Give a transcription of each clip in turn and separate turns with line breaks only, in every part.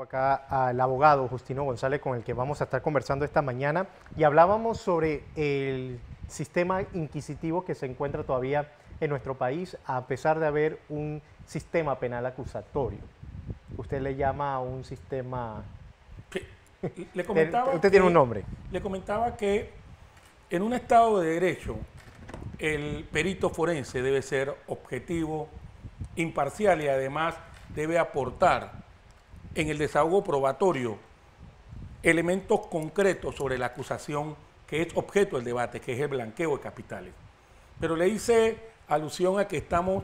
Acá al abogado Justino González, con el que vamos a estar conversando esta mañana, y hablábamos sobre el sistema inquisitivo que se encuentra todavía en nuestro país, a pesar de haber un sistema penal acusatorio. Usted le llama a un sistema...
Sí. Le comentaba
usted tiene un nombre.
Le comentaba que en un Estado de Derecho el perito forense debe ser objetivo, imparcial y además debe aportar en el desahogo probatorio elementos concretos sobre la acusación que es objeto del debate, que es el blanqueo de capitales. Pero le hice alusión a que estamos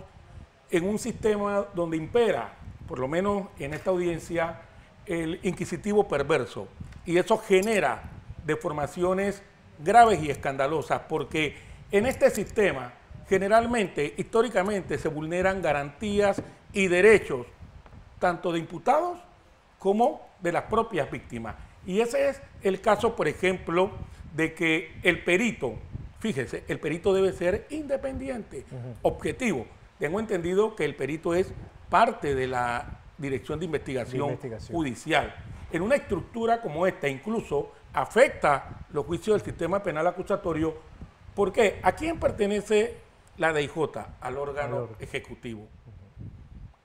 en un sistema donde impera, por lo menos en esta audiencia, el inquisitivo perverso, y eso genera deformaciones graves y escandalosas, porque en este sistema generalmente, históricamente, se vulneran garantías y derechos tanto de imputados como de las propias víctimas. Y ese es el caso, por ejemplo, de que el perito, fíjese, el perito debe ser independiente, objetivo. Tengo entendido que el perito es parte de la Dirección de Investigación Judicial. En una estructura como esta, incluso afecta los juicios del sistema penal acusatorio. ¿Por qué? ¿A quién pertenece la DIJ? Al órgano ejecutivo.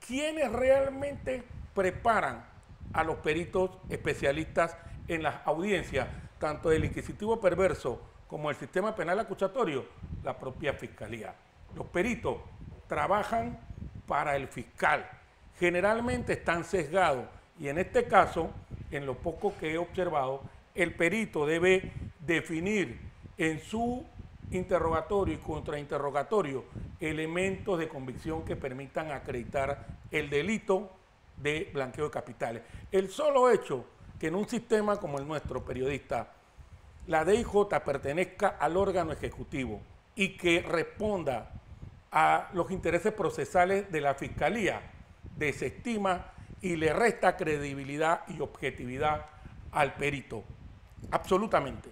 ¿Quiénes realmente preparan a los peritos especialistas en las audiencias, tanto del inquisitivo perverso como el sistema penal acusatorio? La propia fiscalía. Los peritos trabajan para el fiscal, generalmente están sesgados, y en este caso, en lo poco que he observado, el perito debe definir en su interrogatorio y contrainterrogatorio elementos de convicción que permitan acreditar el delito de blanqueo de capitales. El solo hecho que en un sistema como el nuestro, periodista, la DIJ pertenezca al órgano ejecutivo y que responda a los intereses procesales de la Fiscalía, desestima y le resta credibilidad y objetividad al perito. Absolutamente.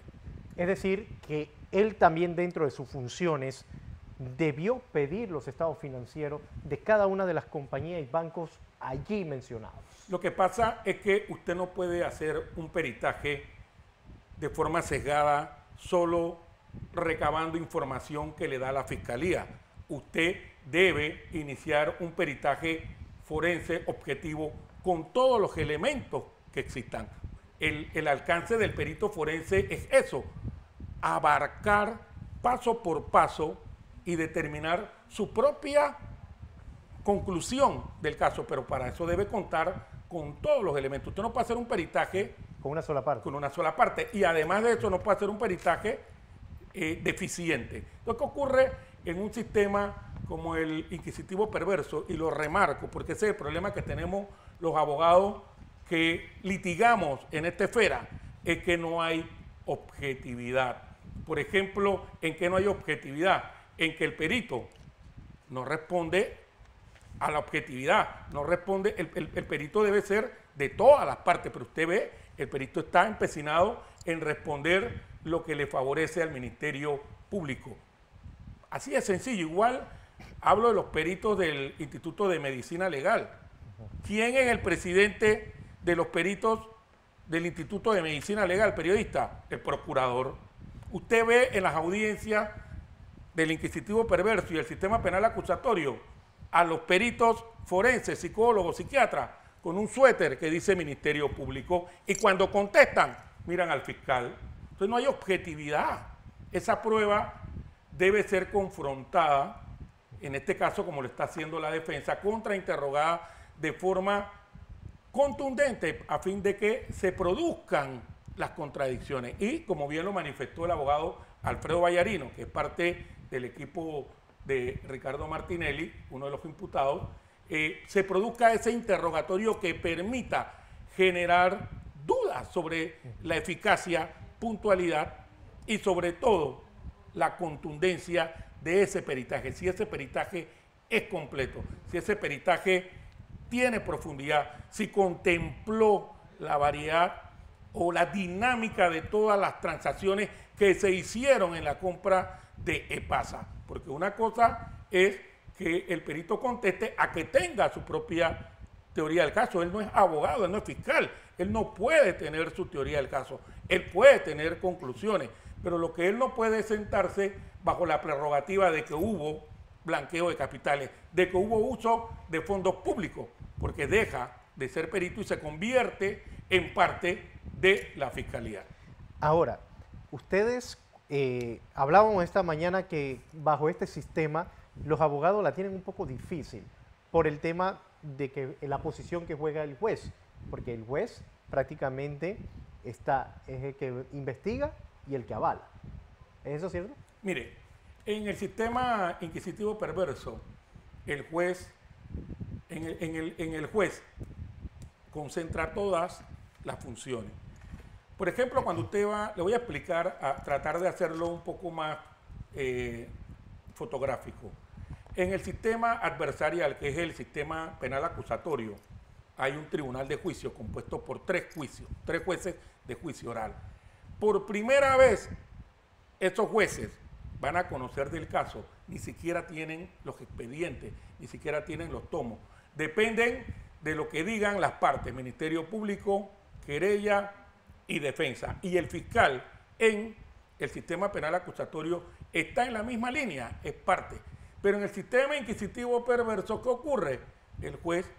Es decir, que él también, dentro de sus funciones, debió pedir los estados financieros de cada una de las compañías y bancos allí mencionados.
Lo que pasa es que usted no puede hacer un peritaje de forma sesgada solo recabando información que le da la Fiscalía. Usted debe iniciar un peritaje forense objetivo con todos los elementos que existan. El alcance del perito forense es eso, abarcar paso por paso y determinar su propia conclusión del caso, pero para eso debe contar con todos los elementos. Usted no puede hacer un peritaje
con una sola parte.
Con una sola parte, y además de eso no puede hacer un peritaje deficiente. Lo que ocurre en un sistema como el inquisitivo perverso, y lo remarco porque ese es el problema que tenemos los abogados que litigamos en esta esfera, es que no hay objetividad. Por ejemplo, ¿en qué no hay objetividad? En que el perito no responde a la objetividad, no responde, el perito debe ser de todas las partes, pero usted ve, el perito está empecinado en responder lo que le favorece al Ministerio Público. Así de sencillo. Igual hablo de los peritos del Instituto de Medicina Legal. ¿Quién es el presidente de los peritos del Instituto de Medicina Legal, periodista? El procurador. Usted ve en las audiencias del inquisitivo perverso y el sistema penal acusatorio a los peritos forenses, psicólogos, psiquiatras, con un suéter que dice Ministerio Público, y cuando contestan, miran al fiscal. Entonces no hay objetividad. Esa prueba debe ser confrontada, en este caso como lo está haciendo la defensa, contrainterrogada de forma contundente a fin de que se produzcan las contradicciones. Y como bien lo manifestó el abogado Alfredo Vallarino, que es parte del equipo de Ricardo Martinelli, uno de los imputados, se produzca ese interrogatorio que permita generar dudas sobre la eficacia, puntualidad y sobre todo la contundencia de ese peritaje. Si ese peritaje es completo, si ese peritaje tiene profundidad, si contempló la variedad o la dinámica de todas las transacciones que se hicieron en la compra de EPASA. Porque una cosa es que el perito conteste a que tenga su propia teoría del caso. Él no es abogado, él no es fiscal. Él no puede tener su teoría del caso. Él puede tener conclusiones, pero lo que él no puede es sentarse bajo la prerrogativa de que hubo blanqueo de capitales, de que hubo uso de fondos públicos, porque deja de ser perito y se convierte en parte de la fiscalía.
Ahora, ustedes hablábamos esta mañana que bajo este sistema los abogados la tienen un poco difícil por el tema de que la posición que juega el juez, porque el juez prácticamente es el que investiga y el que avala. ¿Es eso cierto?
Mire, en el sistema inquisitivo perverso, el juez, en el juez concentra todas las funciones. Por ejemplo, cuando usted va, le voy a explicar, a tratar de hacerlo un poco más fotográfico. En el sistema adversarial, que es el sistema penal acusatorio, hay un tribunal de juicio compuesto por tres jueces de juicio oral. Por primera vez, estos jueces van a conocer del caso, ni siquiera tienen los expedientes, ni siquiera tienen los tomos. Dependen de lo que digan las partes, Ministerio Público, querella y defensa. Y el fiscal en el sistema penal acusatorio está en la misma línea, es parte. Pero en el sistema inquisitivo perverso, ¿qué ocurre? El juez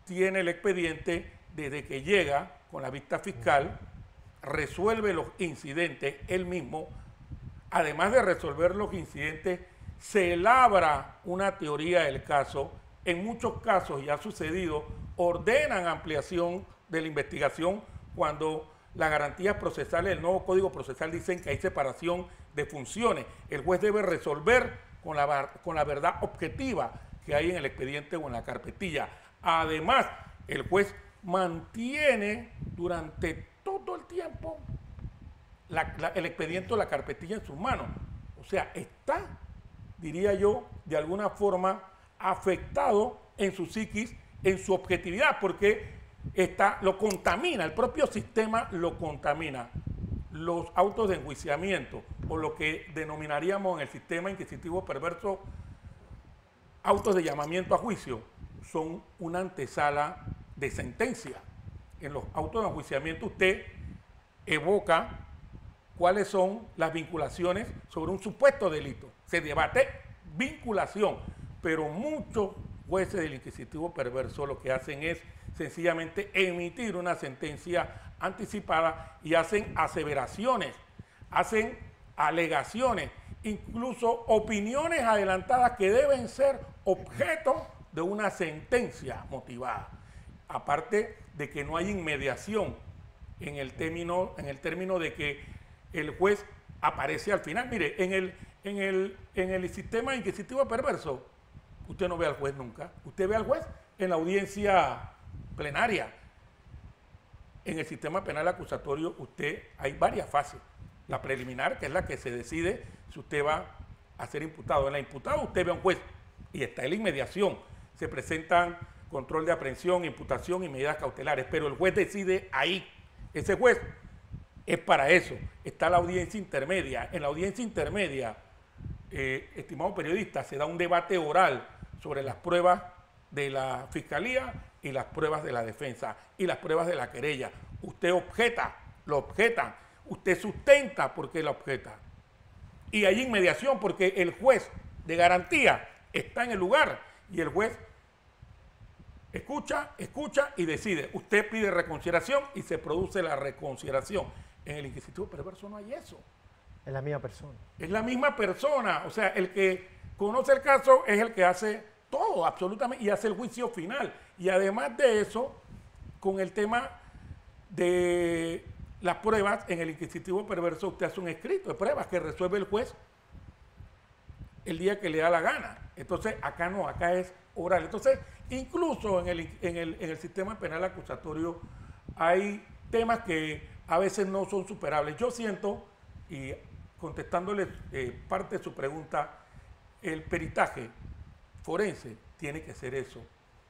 tiene el expediente desde que llega con la vista fiscal, resuelve los incidentes él mismo. Además de resolver los incidentes, se labra una teoría del caso. En muchos casos, y ha sucedido, ordenan ampliación de la investigación cuando las garantías procesales del nuevo Código Procesal dicen que hay separación de funciones. El juez debe resolver con la verdad objetiva que hay en el expediente o en la carpetilla. Además, el juez mantiene durante todo el tiempo el expediente o la carpetilla en sus manos. O sea, está, diría yo, de alguna forma afectado en su psiquis, en su objetividad, porque lo contamina, el propio sistema lo contamina. Los autos de enjuiciamiento, o lo que denominaríamos en el sistema inquisitivo perverso autos de llamamiento a juicio, son una antesala de sentencia. En los autos de enjuiciamiento usted evoca cuáles son las vinculaciones sobre un supuesto delito. Se debate vinculación, pero muchos jueces del inquisitivo perverso lo que hacen es sencillamente emitir una sentencia anticipada y hacen aseveraciones, hacen alegaciones, incluso opiniones adelantadas que deben ser objeto de una sentencia motivada. Aparte de que no hay inmediación en el término de que el juez aparece al final. Mire, en el sistema inquisitivo perverso, usted no ve al juez nunca. Usted ve al juez en la audiencia plenaria. En el sistema penal acusatorio hay varias fases. La preliminar, que es la que se decide si usted va a ser imputado. En la imputada usted ve a un juez y está en la inmediación. Se presentan control de aprehensión, imputación y medidas cautelares, pero el juez decide ahí. Ese juez es para eso. Está la audiencia intermedia. En la audiencia intermedia, estimado periodista, se da un debate oral sobre las pruebas de la fiscalía y las pruebas de la defensa y las pruebas de la querella. Usted objeta, lo objetan. Usted sustenta porque la objeta. Y hay inmediación porque el juez de garantía está en el lugar y el juez escucha y decide. Usted pide reconsideración y se produce la reconsideración. En el inquisitivo perverso no hay eso.
Es la misma persona.
Es la misma persona. O sea, el que conoce el caso es el que hace todo, absolutamente, y hace el juicio final. Y además de eso, con el tema de las pruebas, en el inquisitivo perverso usted hace un escrito de pruebas que resuelve el juez el día que le da la gana. Entonces, acá no, acá es oral. Entonces, incluso en el sistema penal acusatorio hay temas que a veces no son superables. Yo siento, y contestándole parte de su pregunta, el peritaje forense tiene que ser eso.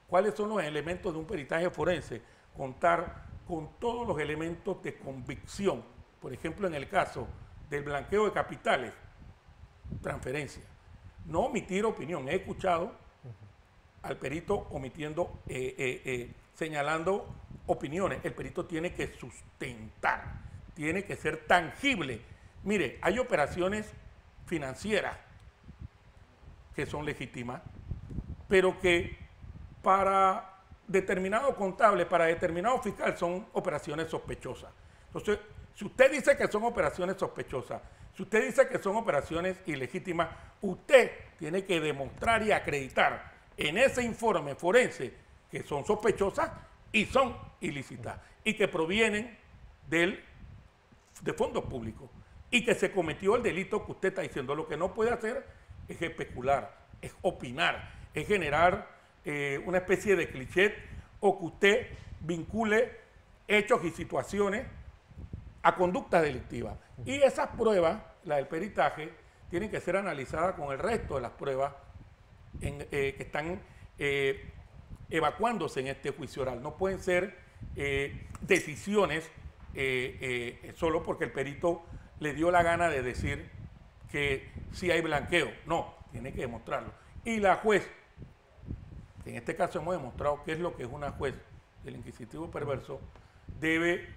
¿Cuáles son los elementos de un peritaje forense? Contar con todos los elementos de convicción. Por ejemplo, en el caso del blanqueo de capitales, transferencia. No omitir opinión. He escuchado al perito omitiendo señalando opiniones. El perito tiene que sustentar, tiene que ser tangible. Mire, hay operaciones financieras que son legítimas, pero que para determinado contable, para determinado fiscal, son operaciones sospechosas. Entonces, si usted dice que son operaciones sospechosas, si usted dice que son operaciones ilegítimas, usted tiene que demostrar y acreditar en ese informe forense que son sospechosas y son ilícitas y que provienen de fondos públicos y que se cometió el delito que usted está diciendo. Lo que no puede hacer es especular, es opinar, es generar una especie de cliché o que usted vincule hechos y situaciones a conductas delictivas. Y esas pruebas, la del peritaje, tienen que ser analizadas con el resto de las pruebas que están evacuándose en este juicio oral. No pueden ser decisiones solo porque el perito le dio la gana de decir que sí hay blanqueo. No, tiene que demostrarlo. Y la juez, en este caso hemos demostrado qué es lo que es una juez del inquisitivo perverso, debe,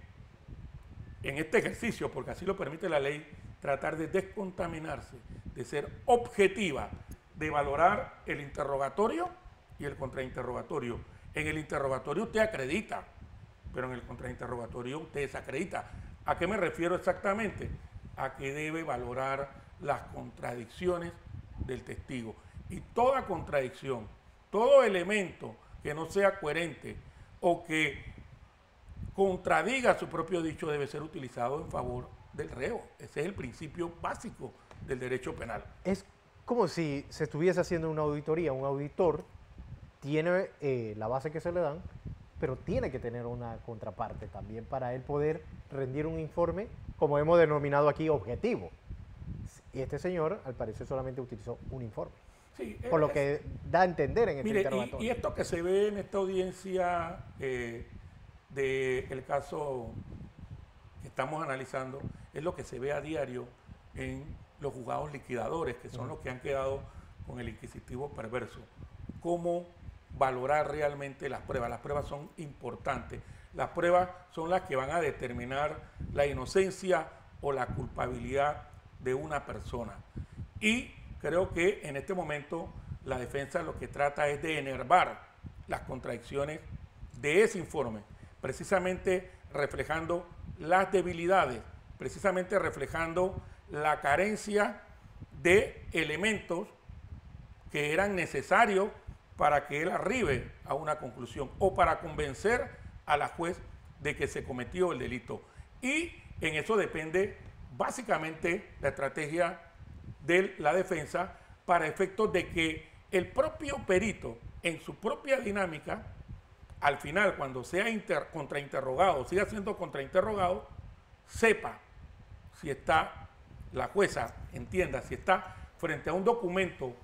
en este ejercicio, porque así lo permite la ley, tratar de descontaminarse, de ser objetiva, de valorar el interrogatorio y el contrainterrogatorio. En el interrogatorio usted acredita, pero en el contrainterrogatorio usted desacredita. ¿A qué me refiero exactamente? A que debe valorar las contradicciones del testigo. Y toda contradicción, todo elemento que no sea coherente o que contradiga su propio dicho debe ser utilizado en favor del reo. Ese es el principio básico del derecho penal.
Es como si se estuviese haciendo una auditoría. Un auditor tiene la base que se le dan, pero tiene que tener una contraparte también para él poder rendir un informe, como hemos denominado aquí, objetivo. Y este señor, al parecer, solamente utilizó un informe.
Sí,
por lo que da a entender en este interrogatorio.
Y esto que se ve en esta audiencia del caso que estamos analizando es lo que se ve a diario en los juzgados liquidadores, que son los que han quedado con el inquisitivo perverso. Cómo valorar realmente las pruebas. Las pruebas son importantes. Las pruebas son las que van a determinar la inocencia o la culpabilidad de una persona. Y creo que en este momento la defensa lo que trata es de enervar las contradicciones de ese informe, precisamente reflejando las debilidades, precisamente reflejando la carencia de elementos que eran necesarios para que él arribe a una conclusión o para convencer a la juez de que se cometió el delito. Y en eso depende básicamente la estrategia de la defensa para efectos de que el propio perito, en su propia dinámica, al final, cuando sea contrainterrogado, siga siendo contrainterrogado, sepa si está, la jueza entienda, si está frente a un documento,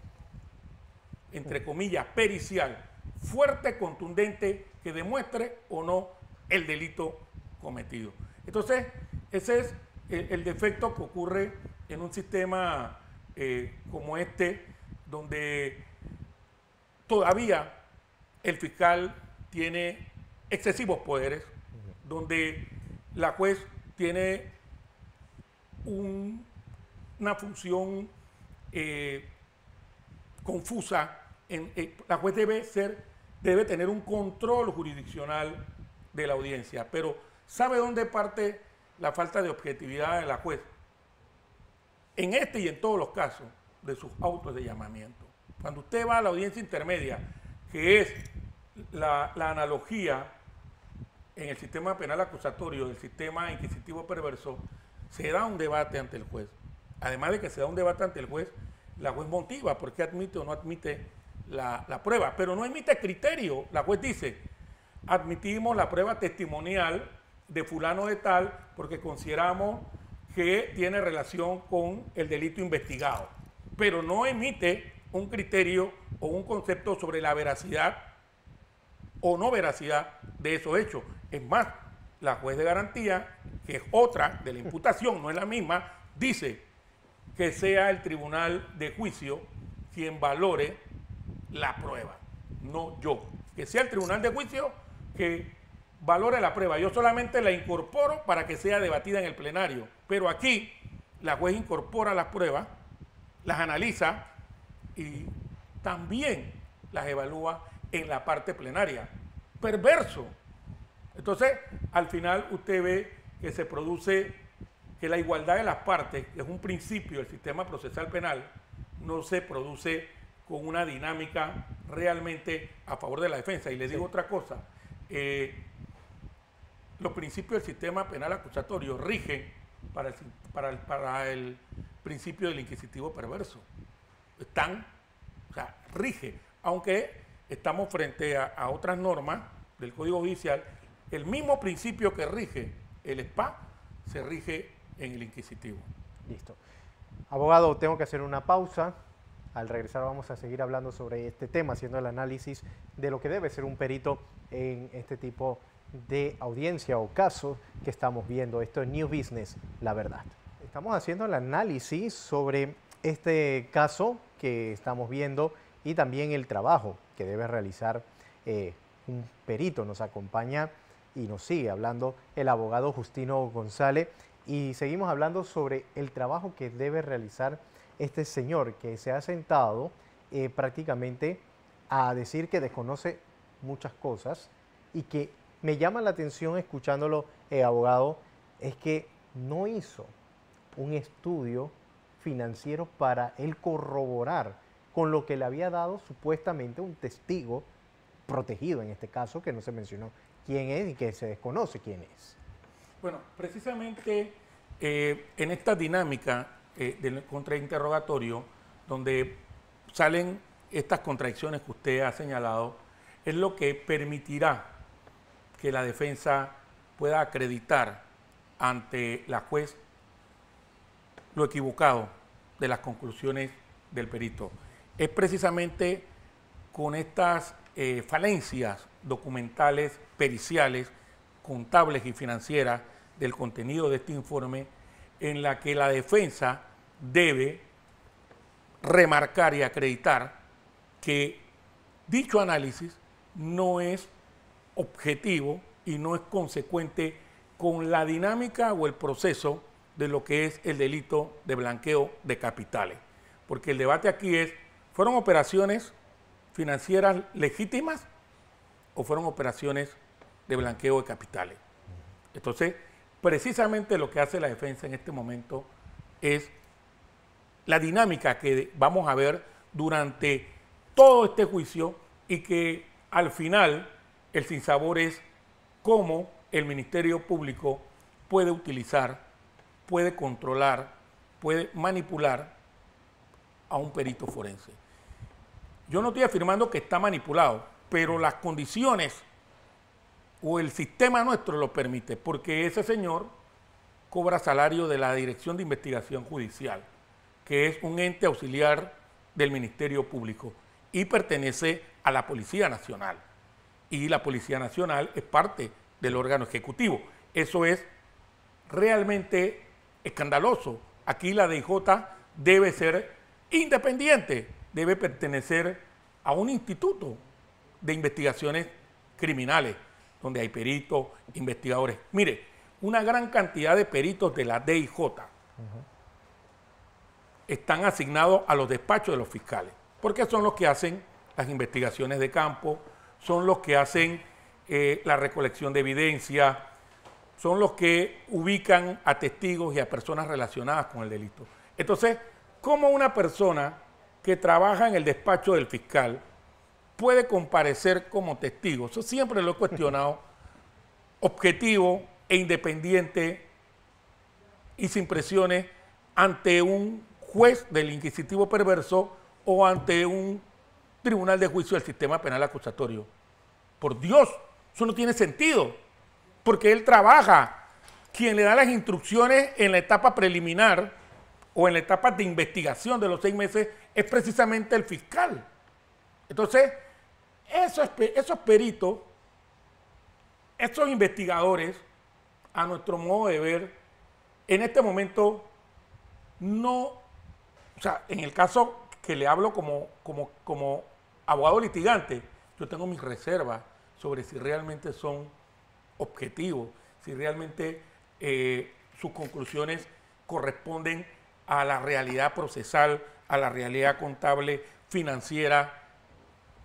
entre comillas, pericial, fuerte, contundente, que demuestre o no el delito cometido. Entonces, ese es el defecto que ocurre en un sistema como este, donde todavía el fiscal tiene excesivos poderes, donde la juez tiene una función confusa. La juez debe tener un control jurisdiccional de la audiencia, pero ¿sabe dónde parte la falta de objetividad de la juez? En este y en todos los casos de sus autos de llamamiento. Cuando usted va a la audiencia intermedia, que es la analogía en el sistema penal acusatorio del sistema inquisitivo perverso, se da un debate ante el juez. Además de que se da un debate ante el juez, la juez motiva por qué admite o no admite la prueba, pero no emite criterio. La juez dice, admitimos la prueba testimonial de fulano de tal porque consideramos que tiene relación con el delito investigado, pero no emite un criterio o un concepto sobre la veracidad o no veracidad de esos hechos. Es más, la juez de garantía, que es otra de la imputación, no es la misma, dice que sea el tribunal de juicio quien valore la prueba, no yo. Que sea el tribunal de juicio que valore la prueba. Yo solamente la incorporo para que sea debatida en el plenario. Pero aquí la juez incorpora las pruebas, las analiza y también las evalúa en la parte plenaria. Perverso. Entonces, al final usted ve que se produce que la igualdad de las partes, que es un principio del sistema procesal penal, no se produce con una dinámica realmente a favor de la defensa. Y le digo otra cosa, los principios del sistema penal acusatorio rigen para el principio del inquisitivo perverso. Rige, aunque estamos frente a otras normas del Código Judicial, el mismo principio que rige el SPA se rige en el inquisitivo.
Listo. Abogado, tengo que hacer una pausa. Al regresar vamos a seguir hablando sobre este tema, haciendo el análisis de lo que debe ser un perito en este tipo de audiencia o caso que estamos viendo. Esto es New Business, la verdad. Estamos haciendo el análisis sobre este caso que estamos viendo y también el trabajo que debe realizar un perito. Nos acompaña y nos sigue hablando el abogado Justino González y seguimos hablando sobre el trabajo que debe realizar este señor que se ha sentado prácticamente a decir que desconoce muchas cosas y que me llama la atención escuchándolo, abogado, es que no hizo un estudio financiero para él corroborar con lo que le había dado supuestamente un testigo protegido en este caso, que no se mencionó quién es y que se desconoce quién es.
Bueno, precisamente en esta dinámica del contrainterrogatorio, donde salen estas contradicciones que usted ha señalado, es lo que permitirá que la defensa pueda acreditar ante la juez lo equivocado de las conclusiones del perito. Es precisamente con estas falencias documentales, periciales, contables y financieras del contenido de este informe en la que la defensa debe remarcar y acreditar que dicho análisis no es objetivo y no es consecuente con la dinámica o el proceso de lo que es el delito de blanqueo de capitales. Porque el debate aquí es, ¿fueron operaciones financieras legítimas o fueron operaciones de blanqueo de capitales? Entonces, precisamente lo que hace la defensa en este momento es la dinámica que vamos a ver durante todo este juicio y que al final el sinsabor es cómo el Ministerio Público puede utilizar, puede controlar, puede manipular a un perito forense. Yo no estoy afirmando que está manipulado, pero las condiciones o el sistema nuestro lo permite, porque ese señor cobra salario de la Dirección de Investigación Judicial, que es un ente auxiliar del Ministerio Público y pertenece a la Policía Nacional. Y la Policía Nacional es parte del órgano ejecutivo. Eso es realmente escandaloso. Aquí la DIJ debe ser independiente, debe pertenecer a un instituto de investigaciones criminales, donde hay peritos, investigadores. Mire, una gran cantidad de peritos de la DIJ están asignados a los despachos de los fiscales, porque son los que hacen las investigaciones de campo, son los que hacen la recolección de evidencia, son los que ubican a testigos y a personas relacionadas con el delito. Entonces, ¿cómo una persona que trabaja en el despacho del fiscal puede comparecer como testigo? Eso siempre lo he cuestionado, objetivo e independiente y sin presiones ante un juez del inquisitivo perverso o ante un tribunal de juicio del sistema penal acusatorio. Por Dios, eso no tiene sentido, porque él trabaja. Quien le da las instrucciones en la etapa preliminar o en la etapa de investigación de los 6 meses es precisamente el fiscal. Entonces, esos peritos, esos investigadores, a nuestro modo de ver, en este momento no, o sea, en el caso que le hablo como abogado litigante, yo tengo mis reservas sobre si realmente son objetivos, si realmente sus conclusiones corresponden a la realidad procesal, a la realidad contable, financiera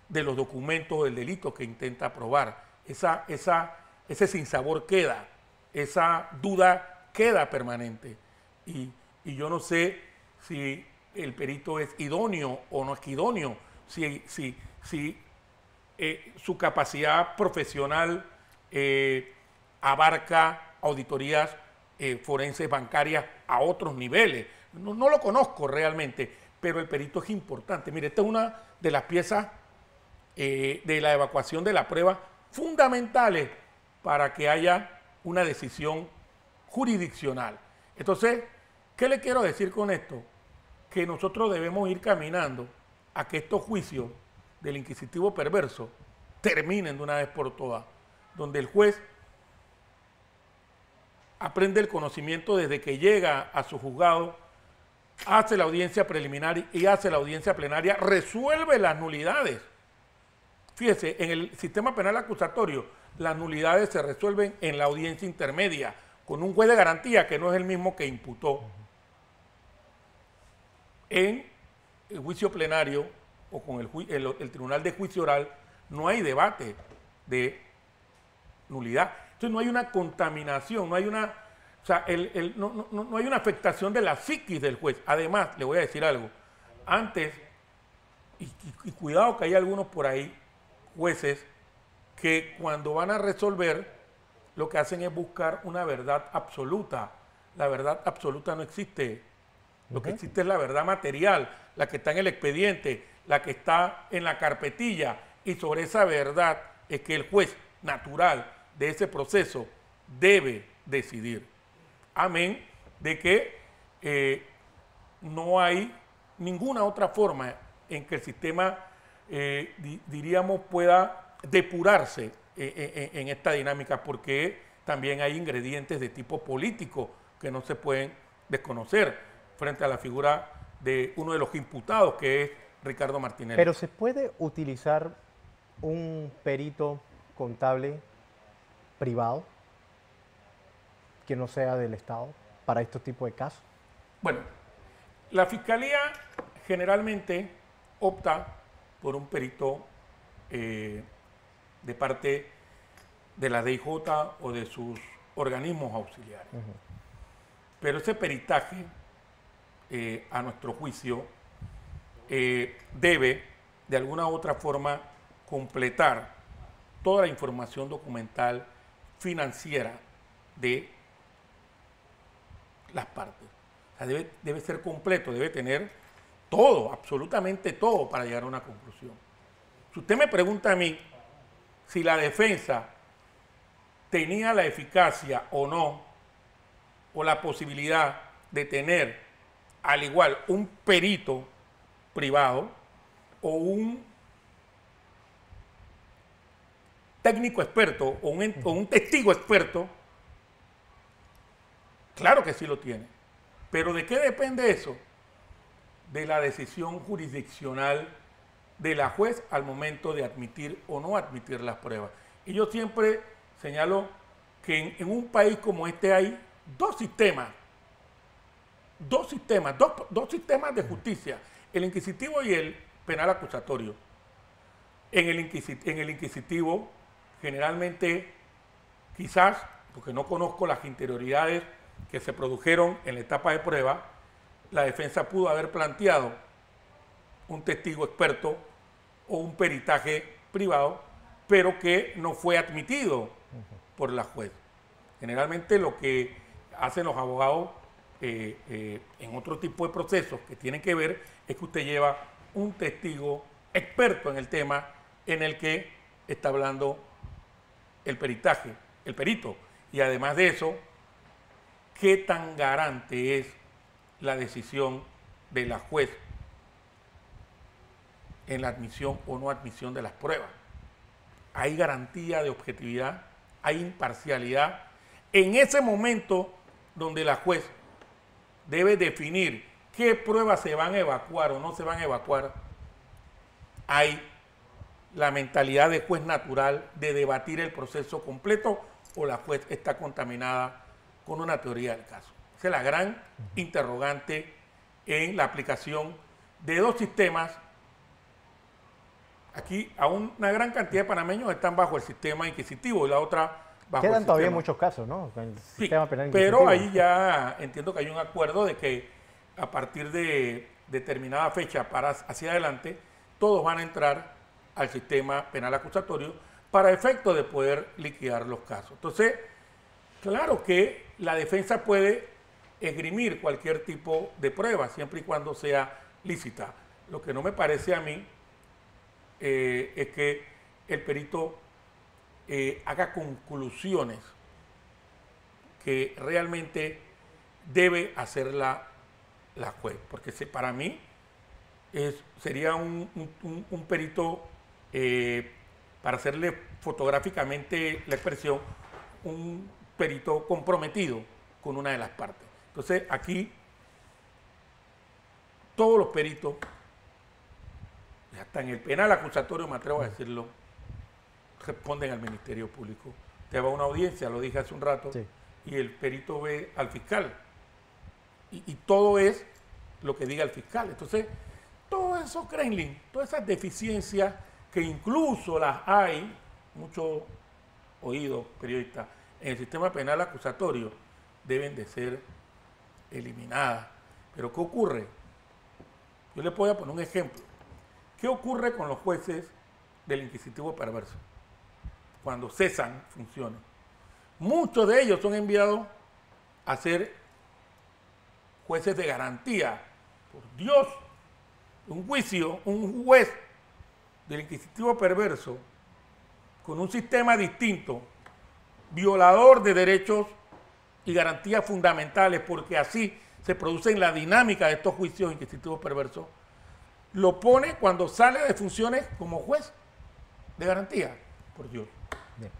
de los documentos del delito que intenta probar. Ese sinsabor queda, esa duda queda permanente. Y yo no sé si el perito es idóneo o no es idóneo, si su capacidad profesional abarca auditorías forenses bancarias a otros niveles. No lo conozco realmente, pero el perito es importante. Mire, esta es una de las piezas de la evacuación de la prueba fundamentales para que haya una decisión jurisdiccional. Entonces, ¿qué le quiero decir con esto? Que nosotros debemos ir caminando a que estos juicios del inquisitivo perverso terminen de una vez por todas, donde el juez aprende el conocimiento desde que llega a su juzgado, hace la audiencia preliminar y hace la audiencia plenaria, resuelve las nulidades. Fíjese, en el sistema penal acusatorio, las nulidades se resuelven en la audiencia intermedia, con un juez de garantía que no es el mismo que imputó. En el juicio plenario o con el tribunal de juicio oral no hay debate de nulidad. Entonces no hay una contaminación, no hay una, o sea, no hay una afectación de la psiquis del juez. Además, le voy a decir algo. Antes, y cuidado que hay algunos por ahí, jueces, que cuando van a resolver, lo que hacen es buscar una verdad absoluta. La verdad absoluta no existe. Lo que existe es la verdad material, la que está en el expediente, la que está en la carpetilla, y sobre esa verdad es que el juez natural de ese proceso debe decidir. Amén de que no hay ninguna otra forma en que el sistema, diríamos, pueda depurarse en esta dinámica, porque también hay ingredientes de tipo político que no se pueden desconocer frente a la figura de uno de los imputados, que es Ricardo Martinelli.
Pero ¿se puede utilizar un perito contable privado que no sea del Estado para estos tipos de casos?
Bueno, la Fiscalía generalmente opta por un perito de parte de la DIJ o de sus organismos auxiliares. Pero ese peritaje, a nuestro juicio, debe de alguna u otra forma completar toda la información documental financiera de las partes. O sea, debe ser completo, debe tener todo, absolutamente todo, para llegar a una conclusión. Si usted me pregunta a mí si la defensa tenía la eficacia o no, o la posibilidad de tener al igual un perito privado o un técnico experto o un testigo experto, claro que sí lo tiene. Pero ¿de qué depende eso? De la decisión jurisdiccional de la juez al momento de admitir o no admitir las pruebas. Y yo siempre señalo que en un país como este hay dos sistemas de justicia, el inquisitivo y el penal acusatorio. En el inquisitivo, generalmente, quizás, porque no conozco las interioridades que se produjeron en la etapa de prueba, la defensa pudo haber planteado un testigo experto o un peritaje privado, pero que no fue admitido por la juez. Generalmente lo que hacen los abogados en otro tipo de procesos que tienen que ver es que usted lleva un testigo experto en el tema en el que está hablando el peritaje, el perito. Y además de eso, ¿qué tan garante es la decisión de la juez en la admisión o no admisión de las pruebas? ¿Hay garantía de objetividad? ¿Hay imparcialidad? En ese momento donde la juez debe definir qué pruebas se van a evacuar o no se van a evacuar, hay la mentalidad de juez natural de debatir el proceso completo o la juez está contaminada con una teoría del caso. Esa es la gran interrogante en la aplicación de dos sistemas. Aquí a una gran cantidad de panameños están bajo el sistema inquisitivo y la otra bajo
Quedan
el
todavía
sistema.
muchos casos, ¿no? Con el
Sí,
sistema penal inquisitivo.
pero ahí ya entiendo que hay un acuerdo de que a partir de determinada fecha hacia adelante, todos van a entrar al sistema penal acusatorio para efecto de poder liquidar los casos. Entonces, claro que la defensa puede esgrimir cualquier tipo de prueba, siempre y cuando sea lícita. Lo que no me parece a mí es que el perito haga conclusiones que realmente debe hacer la juez, porque para mí sería un perito, para hacerle fotográficamente la expresión, un perito comprometido con una de las partes. Entonces aquí todos los peritos, hasta en el penal acusatorio, me atrevo a decirlo, responden al Ministerio Público. Te va a una audiencia, lo dije hace un rato,
Sí.
y el perito ve al fiscal. Y todo es lo que diga el fiscal. Entonces, todo eso, Kremlin, todas esas deficiencias que incluso las hay, muchos oídos periodistas, en el sistema penal acusatorio, deben de ser eliminadas. Pero ¿qué ocurre? Yo les voy a poner un ejemplo. ¿Qué ocurre con los jueces del inquisitivo perverso cuando cesan funciones? Muchos de ellos son enviados a ser jueces de garantía. Por Dios, un juez del inquisitivo perverso con un sistema distinto, violador de derechos y garantías fundamentales, porque así se produce en la dinámica de estos juicios inquisitivos perversos, lo pone cuando sale de funciones como juez de garantía. Por Dios.
Bien.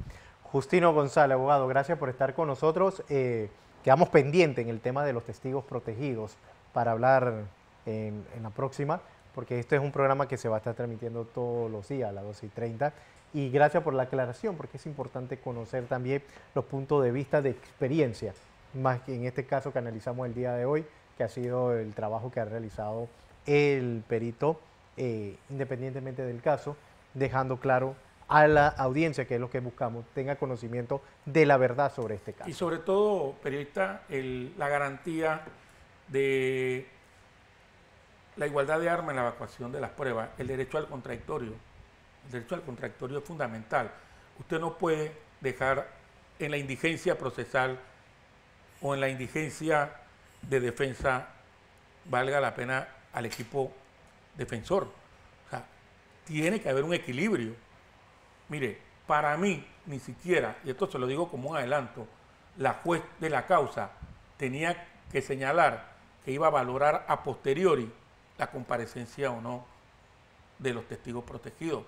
Justino González, abogado, gracias por estar con nosotros. Quedamos pendientes en el tema de los testigos protegidos para hablar en la próxima, porque este es un programa que se va a estar transmitiendo todos los días a las 12:30. Y gracias por la aclaración, porque es importante conocer también los puntos de vista de experiencia, más que en este caso que analizamos el día de hoy, que ha sido el trabajo que ha realizado el perito, independientemente del caso, dejando claro a la audiencia, que es lo que buscamos, tenga conocimiento de la verdad sobre este caso.
Y sobre todo, periodista, la garantía de la igualdad de armas en la evacuación de las pruebas, el derecho al contradictorio. El derecho al contradictorio es fundamental. Usted no puede dejar en la indigencia procesal o en la indigencia de defensa, valga la pena, al equipo defensor. O sea, tiene que haber un equilibrio. Mire, para mí, ni siquiera, y esto se lo digo como un adelanto, la juez de la causa tenía que señalar que iba a valorar a posteriori la comparecencia o no de los testigos protegidos.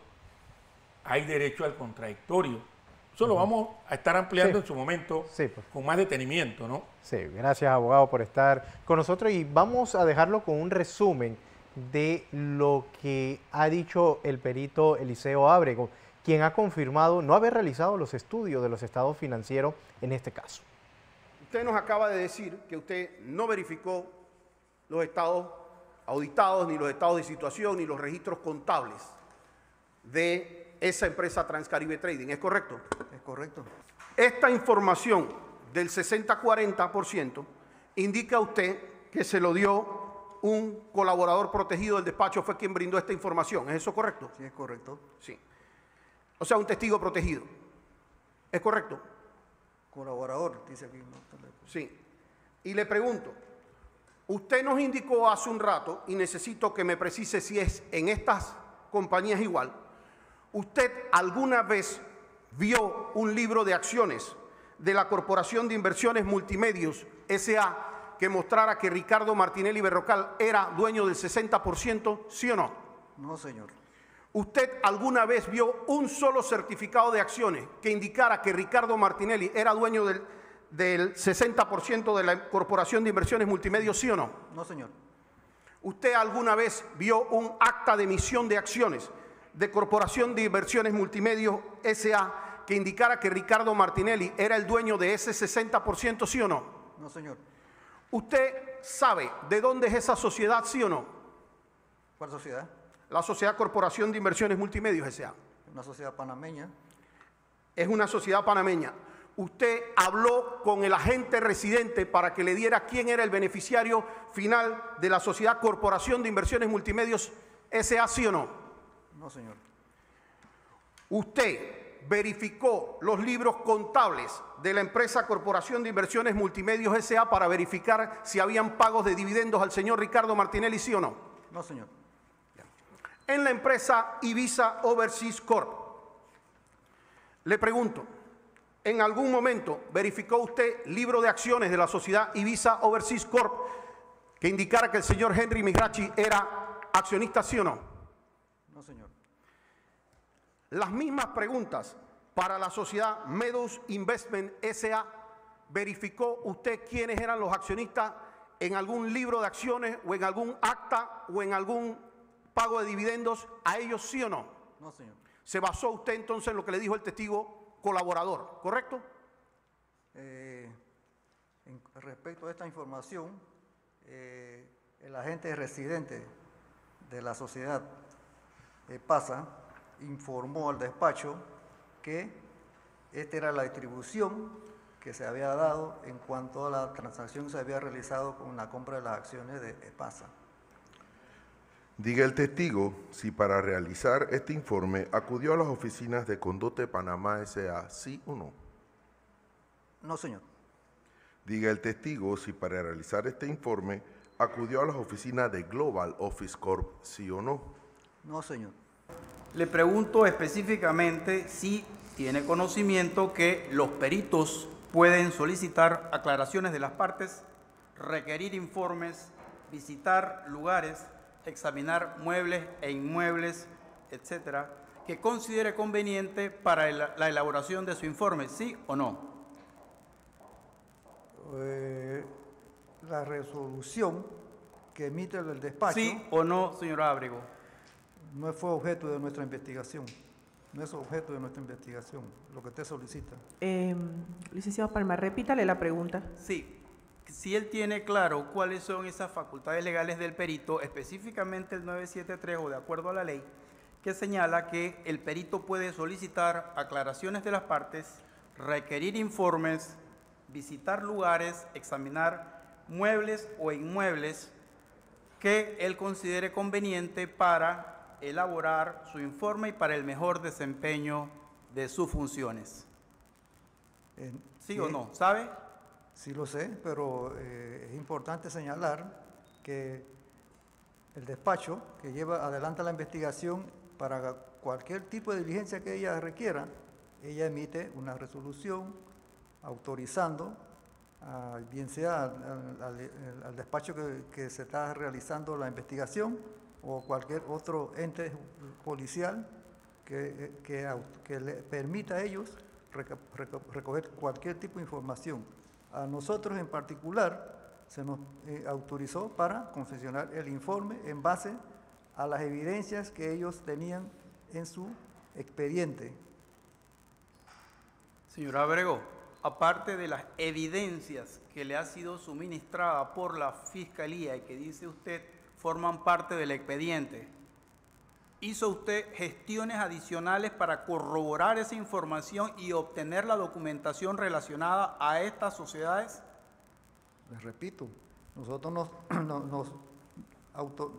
Hay derecho al contradictorio. Eso lo vamos a estar ampliando en su momento con más detenimiento, ¿no?
Sí, gracias, abogado, por estar con nosotros, y vamos a dejarlo con un resumen de lo que ha dicho el perito Eliseo Ábrego, quien ha confirmado no haber realizado los estudios de los estados financieros en este caso.
Usted nos acaba de decir que usted no verificó los estados auditados, ni los estados de situación, ni los registros contables de esa empresa Transcaribe Trading, ¿es correcto?
Es correcto.
Esta información del 60-40% indica usted que se lo dio un colaborador protegido del despacho, fue quien brindó esta información, ¿es eso correcto?
Sí, es correcto.
Sí. O sea, un testigo protegido, ¿es correcto?
Colaborador, dice aquí.
Sí. Y le pregunto, usted nos indicó hace un rato, y necesito que me precise si es en estas compañías igual, ¿usted alguna vez vio un libro de acciones de la Corporación de Inversiones Multimedios S.A. que mostrara que Ricardo Martinelli Berrocal era dueño del 60%, sí o no?
No, señor.
¿Usted alguna vez vio un solo certificado de acciones que indicara que Ricardo Martinelli era dueño del 60% de la Corporación de Inversiones Multimedios, sí o no?
No, señor.
¿Usted alguna vez vio un acta de emisión de acciones de Corporación de Inversiones Multimedios S.A. que indicara que Ricardo Martinelli era el dueño de ese 60%, ¿sí o no?
No, señor.
¿Usted sabe de dónde es esa sociedad, sí o no?
¿Cuál sociedad?
La Sociedad Corporación de Inversiones Multimedios S.A.
Una sociedad panameña.
Es una sociedad panameña. ¿Usted habló con el agente residente para que le diera quién era el beneficiario final de la Sociedad Corporación de Inversiones Multimedios S.A., sí o no?
No, señor.
¿Usted verificó los libros contables de la empresa Corporación de Inversiones Multimedios S.A. para verificar si habían pagos de dividendos al señor Ricardo Martinelli, sí o no?
No, señor.
En la empresa Ibiza Overseas Corp. Le pregunto, ¿en algún momento verificó usted libro de acciones de la sociedad Ibiza Overseas Corp que indicara que el señor Henry Migrachi era accionista, sí o no?
No, señor.
Las mismas preguntas para la sociedad Meadows Investment S.A. ¿Verificó usted quiénes eran los accionistas en algún libro de acciones o en algún acta o en algún pago de dividendos a ellos, sí o no?
No, señor.
Se basó usted entonces en lo que le dijo el testigo colaborador, ¿correcto?
Respecto a esta información, el agente residente de la sociedad PASA informó al despacho que esta era la distribución que se había dado en cuanto a la transacción que se había realizado con la compra de las acciones de PASA.
Diga el testigo si para realizar este informe acudió a las oficinas de Condote Panamá S.A., sí o no.
No, señor.
Diga el testigo si para realizar este informe acudió a las oficinas de Global Office Corp., sí o no.
No, señor.
Le pregunto específicamente si tiene conocimiento que los peritos pueden solicitar aclaraciones de las partes, requerir informes, visitar lugares, examinar muebles e inmuebles, etcétera, que considere conveniente para la elaboración de su informe, ¿sí o no?
La resolución que emite el despacho
¿Sí o no, señor Ábrego?
no fue objeto de nuestra investigación. No es objeto de nuestra investigación, lo que usted solicita.
Licenciado Palma, repítale la pregunta.
Sí. Si él tiene claro cuáles son esas facultades legales del perito, específicamente el 973 o de acuerdo a la ley, que señala que el perito puede solicitar aclaraciones de las partes, requerir informes, visitar lugares, examinar muebles o inmuebles que él considere conveniente para elaborar su informe y para el mejor desempeño de sus funciones. ¿Sí o no? ¿Sabe?
Sí lo sé, pero es importante señalar que el despacho que lleva adelante la investigación para cualquier tipo de diligencia que ella requiera, ella emite una resolución autorizando, bien sea al despacho que se está realizando la investigación o cualquier otro ente policial que le permita a ellos recoger cualquier tipo de información. A nosotros en particular se nos autorizó para confeccionar el informe en base a las evidencias que ellos tenían en su expediente.
Señor Ábrego, aparte de las evidencias que le ha sido suministrada por la Fiscalía y que dice usted forman parte del expediente, ¿hizo usted gestiones adicionales para corroborar esa información y obtener la documentación relacionada a estas sociedades?
Les repito, nosotros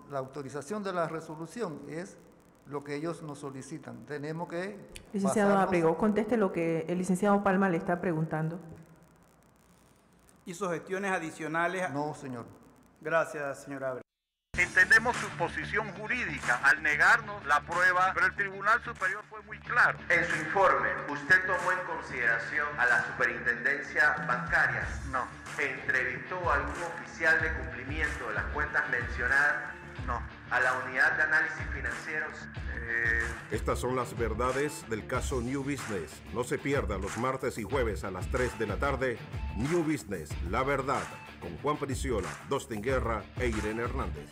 la autorización de la resolución es lo que ellos nos solicitan. Tenemos que
Licenciado Ábrego, conteste lo que el licenciado Palma le está preguntando.
¿Hizo gestiones adicionales?
No, señor.
Gracias, señor Ábrego.
Entendemos su posición jurídica al negarnos la prueba, pero el Tribunal Superior fue muy claro.
En su informe, ¿usted tomó en consideración a la superintendencia bancaria?
No.
¿Entrevistó a algún oficial de cumplimiento de las cuentas mencionadas?
No.
¿A la unidad de análisis financieros?
Estas son las verdades del caso New Business. No se pierda los martes y jueves a las 3 de la tarde. New Business, la verdad, con Juan Periciola, Dustin Guerra e Irene Hernández.